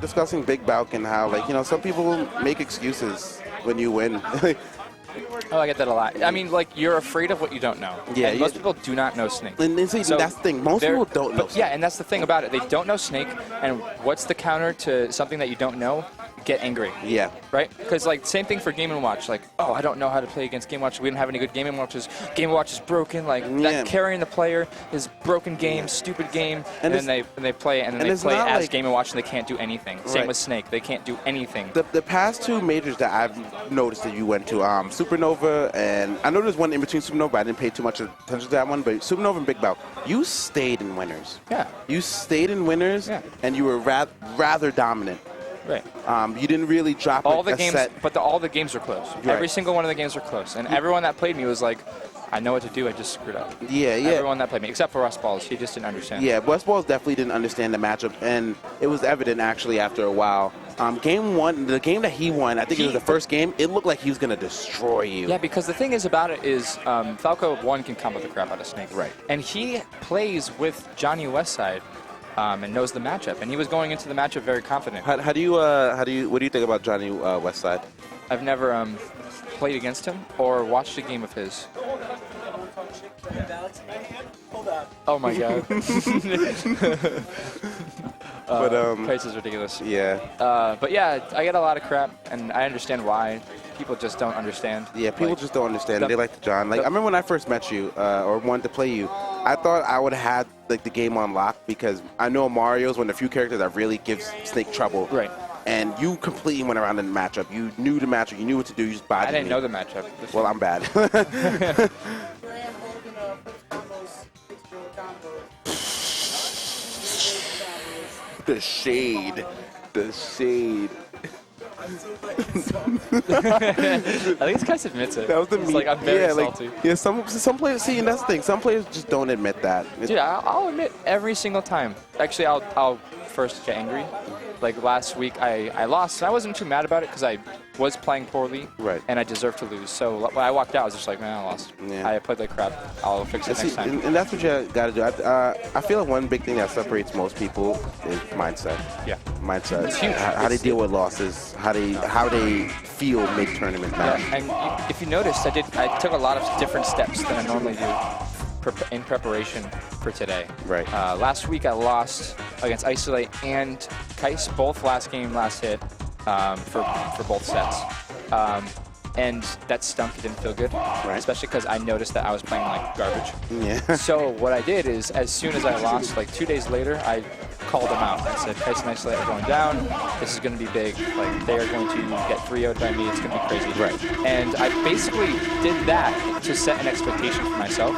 discussing Big Bout and how, like, you know, some people make excuses when you win. Oh, I get that a lot. I mean, like, you're afraid of what you don't know. Yeah, and most people do not know Snake. And see, So that's the thing. Most people don't know Snake. Yeah, and that's the thing about it. They don't know Snake, and what's the counter to something that you don't know? Get angry. Yeah. Right? Because, like, same thing for Game & Watch. Like, oh, I don't know how to play against Game & Watch. We didn't have any good Game & Watches. Game & Watch is broken. Like, that carrying the player is broken game, stupid game. And then they play, and then they play as Game & Watch, and they can't do anything. Same with Snake. They can't do anything. The past two majors that I've noticed that you went to, Supernova, and I know there's one in between Supernova, but I didn't pay too much attention to that one, but Supernova and Big Bout, you stayed in winners. Yeah. You stayed in winners, and you were rather dominant. Right. You didn't really drop all the a games, set. but all the games were close. Right. Every single one of the games were close, and everyone that played me was like, I know what to do, I just screwed up. Yeah. Everyone that played me, except for Russ Balls, he just didn't understand. Yeah, Russ Balls definitely didn't understand the matchup, and it was evident actually after a while. Game one, the game that he won, I think it was the first game, it looked like he was going to destroy you. Yeah, because the thing is about it is Falco 1 can combo the crap out of Snake. Right. And he plays with Johnny Westside. And knows the matchup, and he was going into the matchup very confident. What do you think about Johnny Westside? I've never played against him or watched a game of his. Oh my god. Price is ridiculous. Yeah. But yeah, I get a lot of crap, and I understand why. People just don't understand. Yeah, people just don't understand. They like the John. Like I remember when I first met you or wanted to play you, I thought I would have had like the game on lock because I know Mario's one of the few characters that really gives Snake trouble. Right. And you completely went around in the matchup. You knew the matchup. You knew what to do. You just bodied me. I didn't know the matchup. Well, I'm bad. The shade. The shade. I think this guy admits it. That was the He's like, I'm very salty. Yeah, some players, see, and that's the thing. Some players just don't admit that. Dude, I'll admit every single time. Actually, I'll first get angry. Like last week, I lost. And I wasn't too mad about it because I was playing poorly. Right. And I deserved to lose. So when I walked out, I was just like, man, I lost. Yeah. I played like crap. I'll fix it next time. And that's what you got to do. I feel like one big thing that separates most people is mindset. Yeah. Mindset. It's huge. How they deal with losses. How they feel mid-tournament match. Yeah. And if you noticed, I took a lot of different steps than I normally do in preparation for today. Right. Last week I lost against Isolate and Kais, both last hit for both sets. And that stunk. It didn't feel good, right. Especially because I noticed that I was playing like garbage. Yeah. So what I did is, as soon as I lost, like 2 days later, I called them out. I said, Kais and Isolate are going down. This is going to be big. Like they are going to get 3-0'd by me. It's going to be crazy. Right. And I basically did that to set an expectation for myself.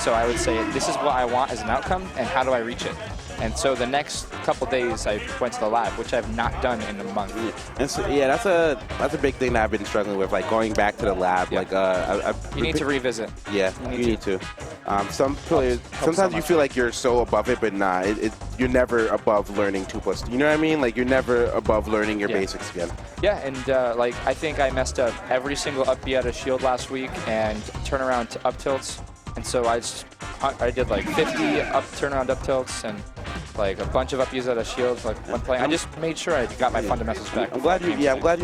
So I would say, this is what I want as an outcome, and how do I reach it? And so the next couple days, I went to the lab, which I've not done in a month. And so, yeah, that's a big thing that I've been struggling with, like going back to the lab. Yeah. Like, you need to revisit. Yeah, you need to. Some players, sometimes you feel like you're so above it, but nah, you're never above learning 2+2. You know what I mean? Like you're never above learning your basics again. Yeah, and like I think I messed up every single up B out of shield last week and turnaround up tilts. And so I did like 50 up turnaround up tilts and like a bunch of up Bs out of shields like one play. I just made sure I got my fundamentals back. I'm glad you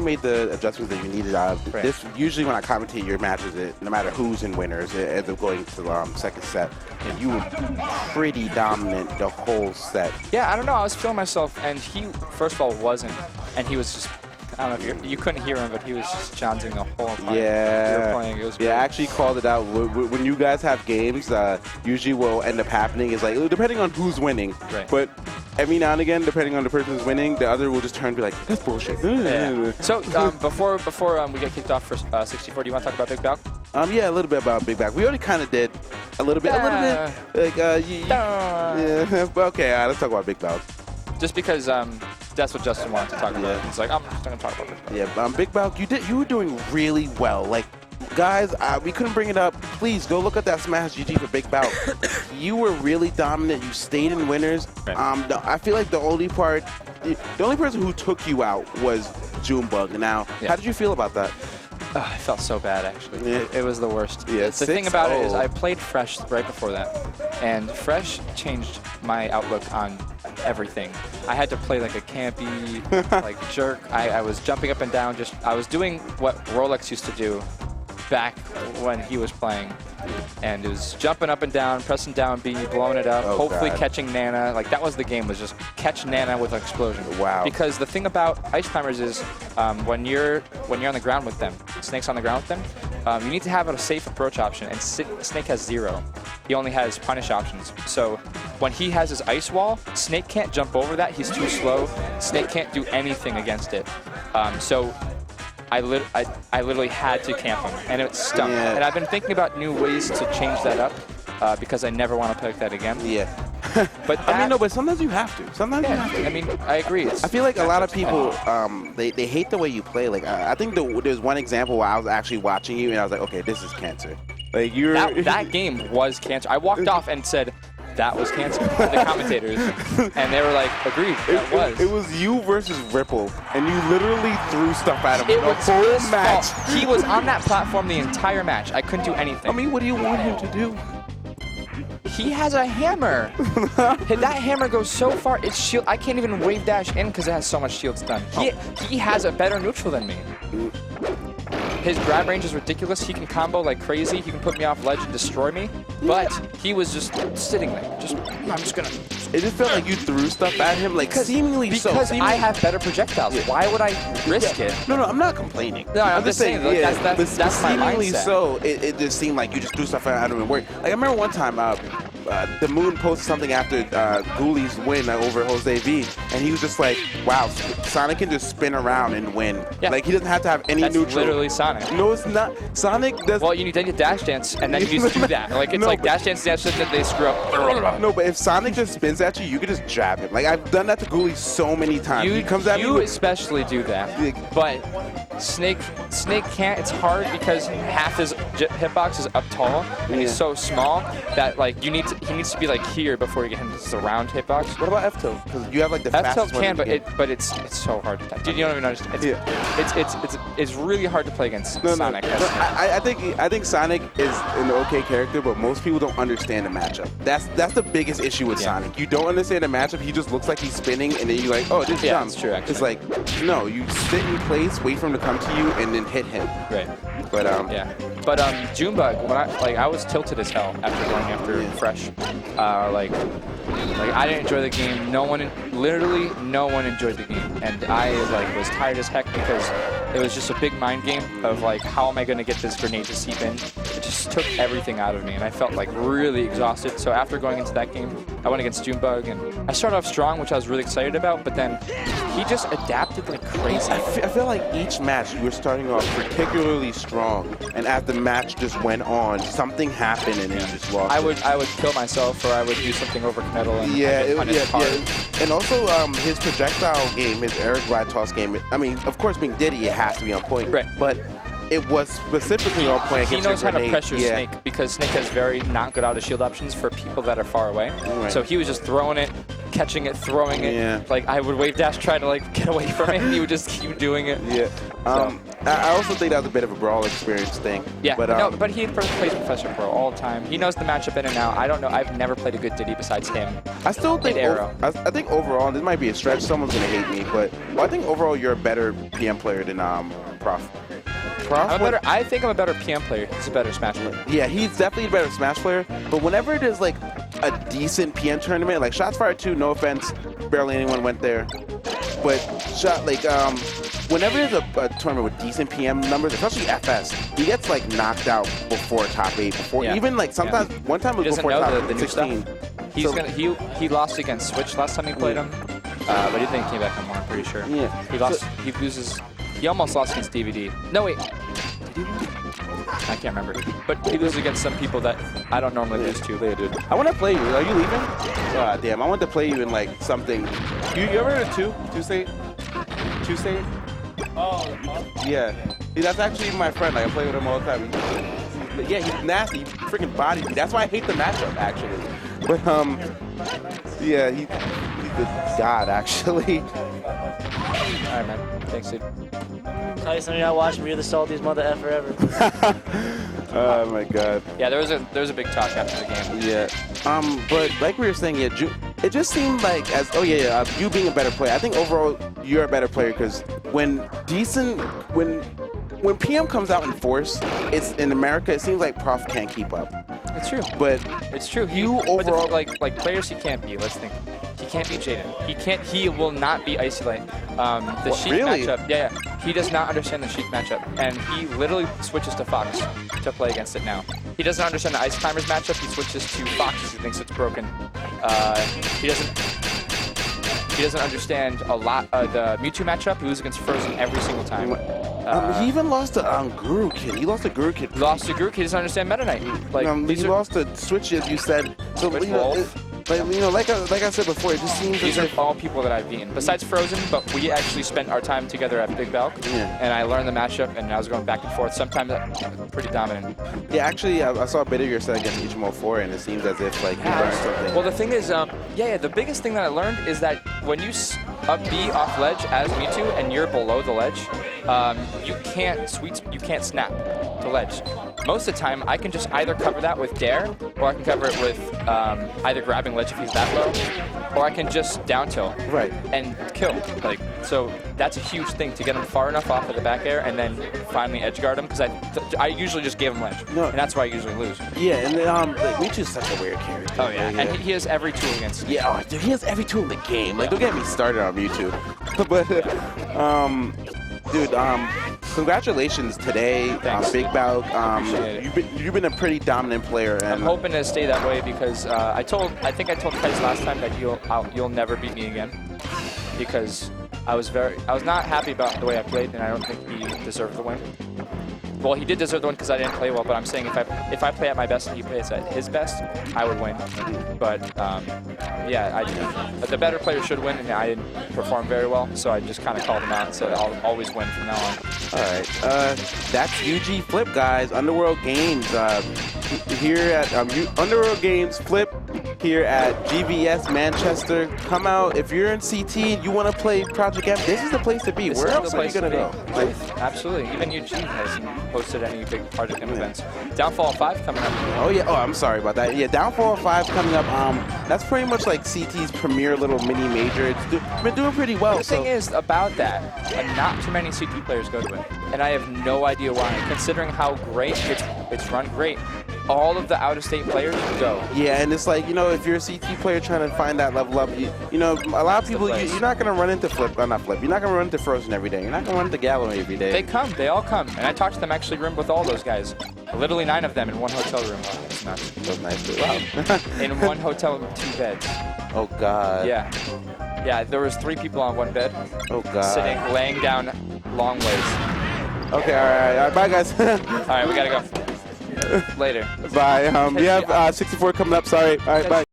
made the adjustments that you needed out of this. Usually when I commentate your matches, no matter who's in winners, it ends up going to the second set. And you were pretty dominant the whole set. Yeah, I don't know. I was feeling myself, and he first of all wasn't, and he was just. I don't know if you couldn't hear him, but he was just chancing the whole time. Yeah. We were playing. It was I actually called it out. When you guys have games, usually what will end up happening is like, depending on who's winning. Right. But every now and again, depending on the person who's winning, the other will just turn and be like, that's bullshit. Yeah. So before we get kicked off for 64, do you want to talk about Big Bout? Yeah, a little bit about Big Bout. We already kind of did a little bit. Like, yeah. Okay, let's talk about Big Bout. Just because that's what Justin wanted to talk about. He's like, I'm just going to talk about Big Bout. Yeah, Big Bout, you were doing really well. Like, guys, we couldn't bring it up. Please go look at that Smash GG for Big Bout. You were really dominant. You stayed in winners. Right. I feel like the only person who took you out was Junebug. Now, how did you feel about that? I felt so bad, actually. It was the worst. Yeah, the thing about it is I played Fresh right before that, and Fresh changed my outlook on everything. I had to play like a campy, like jerk. I was jumping up and down. I was doing what Rolex used to do back when he was playing. And it was jumping up and down, pressing down B, blowing it up, hopefully catching Nana. Like, that was the game, was just catch Nana with an explosion. Wow. Because the thing about ice climbers is when you're on the ground with them, Snake's on the ground with them, you need to have a safe approach option, and Snake has 0. He only has punish options. So when he has his ice wall, Snake can't jump over that. He's too slow. Snake can't do anything against it. So I literally had to camp him, and it stunk. Yeah. And I've been thinking about new ways to change that up because I never want to play like that again. Yeah. But I mean, no, but sometimes you have to. Sometimes you have to. I mean, I agree. I feel like a lot of people, they hate the way you play. Like, I think there's one example where I was actually watching you, and I was like, okay, this is cancer. Like, you're... That game was cancer. I walked off and said, that was cancer. The commentators, and they were like, agreed, that was. It was you versus Ripple, and you literally threw stuff at him It the was whole his match. fault. He was on that platform the entire match. I couldn't do anything. I mean, what do you want him to do? He has a hammer. That hammer goes so far. It's shield. I can't even wave dash in because it has so much shield stun. He has a better neutral than me. His grab range is ridiculous. He can combo like crazy. He can put me off ledge and destroy me. But he was just sitting there. I'm just gonna. It just felt like you threw stuff at him, like seemingly so. Because I have better projectiles. Yeah. Why would I risk it? No, I'm not complaining. No, I'm just saying. Like, that's my seemingly mindset. So, it just seemed like you just threw stuff at him and worked. Like, I remember one time, the Moon posted something after Ghoulies win over Jose V, and he was just like, wow, Sonic can just spin around and win. Yeah. Like, he doesn't have to have any neutral. That's literally Sonic. No, it's not. Sonic does. Well, you need to dash dance, and then you just do that. Like, it's like dash dance, that they screw up. No, but if Sonic just spins at you, you can just jab him. Like, I've done that to Ghoulies so many times. He comes at me. You especially do that. But Snake can't. It's hard because half his hitbox is up tall, and he's so small that, like, he needs to be like here before you get him to the round hitbox. What about F tilt? Because you have like the F-tilt fastest one. but it's so hard to Dude, you don't even understand. It's really hard to play against Sonic. I think Sonic is an okay character, but most people don't understand the matchup. That's the biggest issue with Sonic. You don't understand the matchup. He just looks like he's spinning, and then you're like, oh, just jump. That's true, actually. It's like, no, you sit in place, wait for him to come to you, and then hit him. Right. But But Junebug, when I was tilted as hell after going after Fresh. Like I didn't enjoy the game. Literally no one enjoyed the game, and I was tired as heck because it was just a big mind game of like, how am I going to get this grenade to seep in? It just took everything out of me, and I felt like really exhausted. So after going into that game, I went against Junebug, and I started off strong, which I was really excited about, but then he just adapted like crazy. I feel like each match you were starting off particularly strong, and as the match just went on, something happened and then you just lost. I would kill myself, or I would do something over Metal and And also his projectile game, his air glide toss game. I mean, of course, being Diddy, it has to be on point. Right. But it was specifically on point. He knows how to pressure Snake because Snake has very not good out of shield options for people that are far away. Right. So he was just throwing it, catching it, throwing it. Yeah. Like I would wave dash, try to like get away from it, and he would just keep doing it. Yeah. I also think that was a bit of a brawl experience thing. Yeah. But he plays Professor Pro all the time. He knows the matchup in and out. I don't know. I've never played a good Diddy besides him. I still think I think overall, this might be a stretch. Someone's gonna hate me, but I think overall you're a better PM player than Prof. I think I'm a better PM player. He's a better Smash player. Yeah, he's definitely a better Smash player. But whenever it is like a decent PM tournament, like Shots Fired 2, no offense, barely anyone went there. But whenever there's a tournament with decent PM numbers, especially FS, he gets like knocked out before top 8. Even like sometimes one time it was before top 16. He lost against Switch last time he played him, but he then came back on more. I'm pretty sure. Yeah. He lost. He loses. He almost lost against DVD. No, wait. Did he lose? I can't remember. But he loses against some people that I don't normally lose to. Yeah, dude. I want to play you. Are you leaving? God damn. I want to play you in like something. You ever heard of Two-State? Two-State? Oh, yeah. That's actually my friend. Like, I play with him all the time. Yeah, he's nasty. He freaking bodies me. That's why I hate the matchup, actually. But, yeah, he's a god, actually. All right, man. Thanks, dude. Tell you something, I watched me the saltiest mother effer ever. Oh my god. Yeah, there was a big talk after the game. Yeah. But like we were saying, yeah, it just seemed like you being a better player. I think overall you're a better player because when PM comes out in force, it's in America. It seems like Prof can't keep up. It's true. But it's true. Overall, like players he can't be. Let's think. He can't be Jaden. He will not be Icy Light. The Sheik matchup. Yeah. He does not understand the Sheik matchup, and he literally switches to Fox to play against it now. He doesn't understand the Ice Climbers matchup. He switches to Fox because he thinks it's broken. He doesn't understand a lot the Mewtwo matchup. He loses against Frozen every single time. He even lost to Guru Kid. He lost to Guru Kid. He doesn't understand Meta Knight. He lost to Switch, as you said. So like I said before, it just seems these are all people that I've beaten besides Frozen. But we actually spent our time together at Big Belk, and I learned the matchup, and I was going back and forth. Sometimes pretty dominant. Yeah, actually, I saw a bit of your set against Ichimo 4, and it seems as if you learned something. Well, the thing is, the biggest thing that I learned is that when you up B off ledge as Mewtwo and you're below the ledge, you can't snap to ledge. Most of the time, I can just either cover that with Dare, or I can cover it with either grabbing ledge if he's that low, or I can just down tilt and kill. So that's a huge thing to get him far enough off of the back air and then finally edge guard him because I usually just give him ledge, and that's why I usually lose. Yeah, and Mewtwo's such a weird character. Oh yeah, and he has every tool against me. Yeah, dude, he has every tool in the game. Don't get me started on Mewtwo. But dude, congratulations today, Big Bout. You've been a pretty dominant player, and I'm hoping to stay that way because I think I told Tice last time that you'll never beat me again because I was not happy about the way I played, and I don't think he deserved the win. Well, he did deserve the win because I didn't play well, but I'm saying if I play at my best and he plays at his best, I would win. But the better player should win, and I didn't perform very well, so I just kind of called him out and said I'll always win from now on. All right, that's UG Flipp, guys. Underworld Games here at Underworld Games Flipp here at GVS Manchester. Come out if you're in CT and you want to play Project M. This is the place to be. Where else are you gonna go? Absolutely. Even UG hasn't hosted any big Project M events. Downfall 5 coming up. Oh yeah. Oh, I'm sorry about that. Yeah, Downfall 5 coming up. That's pretty much like CT's premier little mini major. It's been doing pretty well. The thing is about that, not too many CT players go to it, and I have no idea why. Considering how great it's run great. All of the out-of-state players go. Yeah, and it's like, if you're a CT player trying to find that level up, a lot of people, you're not going to run into Flipp, not Flipp, you're not going to run into Frozen every day. You're not going to run into Gallo every day. They all come. And I talked to them actually room with all those guys. Literally 9 of them in one hotel room. It's nuts. That's nice. Wow. In one hotel with 2 beds. Oh, God. Yeah. Yeah, there was 3 people on one bed. Oh, God. Laying down long ways. Okay, all right. Bye, guys. All right, we got to go. Later. Bye. We have 64 coming up. Sorry. All right, bye.